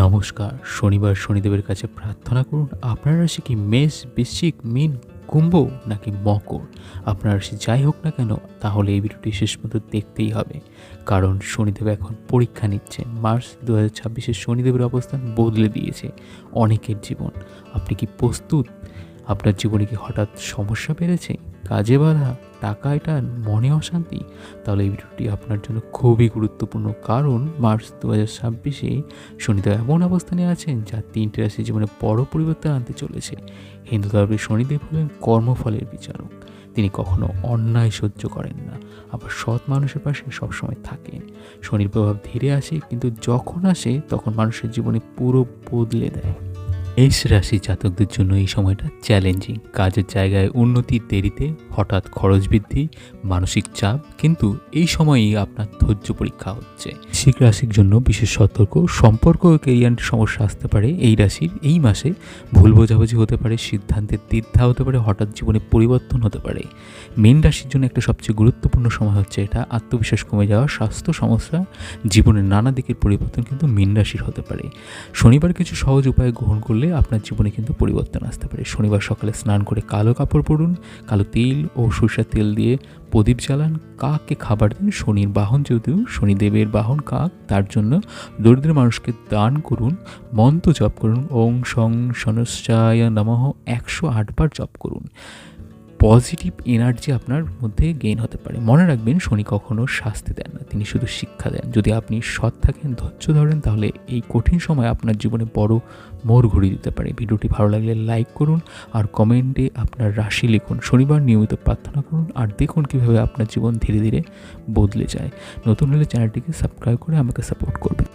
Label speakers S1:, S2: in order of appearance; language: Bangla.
S1: নমস্কার। শনিবার শনিদেবের কাছে প্রার্থনা করুন আপনার রাশি কি মেষ, বৃশ্চিক, মীন, কুম্ভ নাকি মকর। আপনার রাশি যাই হোক না কেন, তাহলে এই ভিডিওটি শেষ পর্যন্ত দেখতেই হবে, কারণ শনিদেব এখন পরীক্ষা নিচ্ছেন। মার্চ 2026 শনিদেবের অবস্থান বদলে দিয়েছে অনেকের জীবন। আপনি কি প্রস্তুত? আপনার জীবনে কি হঠাৎ সমস্যা বেড়েছে, কাজে বাধা, টাকায় টান, মনে অশান্তি? তাহলে এই ভিডিওটি আপনার জন্য খুবই গুরুত্বপূর্ণ, কারণ মার্চ 2026 শনিদেব এমন অবস্থানে আছেন যা 3টি রাশির জীবনে বড় পরিবর্তন আনতে চলেছে। হিন্দু ধর্মে শনিদেব হলেন কর্মফলের বিচারক। তিনি কখনো অন্যায় সহ্য করেন না, আবার সৎ মানুষের পাশে সবসময় থাকেন। শনির প্রভাব ধীরে আসে, কিন্তু যখন আসে তখন মানুষের জীবনে পুরো বদলে দেয়। মেষ রাশি জাতকদের জন্য এই সময়টা চ্যালেঞ্জিং। কাজের জায়গায় উন্নতির দেরিতে, হঠাৎ খরচ বৃদ্ধি, মানসিক চাপ, কিন্তু এই সময়ই আপনার ধৈর্য পরীক্ষা হচ্ছে। বৃশ্চিক রাশির জন্য বিশেষ সতর্ক, সম্পর্ক ও ক্যারিয়ারের সমস্যা আসতে পারে এই রাশির এই মাসে। ভুল বোঝাবুঝি হতে পারে, সিদ্ধান্তের দ্বিধা হতে পারে, হঠাৎ জীবনে পরিবর্তন হতে পারে। মীন রাশির জন্য একটা সবচেয়ে গুরুত্বপূর্ণ সময় হচ্ছে এটা। আত্মবিশ্বাস কমে যাওয়া, স্বাস্থ্য সমস্যা, জীবনের নানা দিকের পরিবর্তন কিন্তু মীন রাশির হতে পারে। শনিবার কিছু সহজ উপায় গ্রহণ করলে আপনার জীবনে কিন্তু পরিবর্তন আসতে পারে। শনিবার সকালে স্নান করে কালো কাপড় পরুন, কালো তিল ও সরিষার তেল দিয়ে প্রদীপ জ্বালান, কাককে খাবার দিন। শনির বাহন যেহেতু শনিদেবের বাহন কাক, তার জন্য দরিদ্র মানুষকে দান করুন। মন্ত্র জপ করুন, ওং সং শনশ্চায় নমঃ 108 বার জপ করুন। পজিটিভ এনার্জি আপনার মধ্যে গেইন হতে পারে। মনে রাখবেন, শনি কখনো শাস্তি দেন না, তিনি শুধু শিক্ষা দেন। যদি আপনি সৎ থাকেন, ধৈর্য ধরেন, তাহলে এই কঠিন সময় আপনার জীবনে বড় মোড় ঘুরিয়ে দিতে পারে। ভিডিওটি ভালো লাগলে লাইক করুন আর কমেন্টে আপনার রাশি লিখুন। শনিবার নিয়মিত প্রার্থনা করুন আর দেখুন কীভাবে আপনার জীবন ধীরে ধীরে বদলে যায়। নতুন হলে চ্যানেলটিকে সাবস্ক্রাইব করে আমাকে সাপোর্ট করবেন।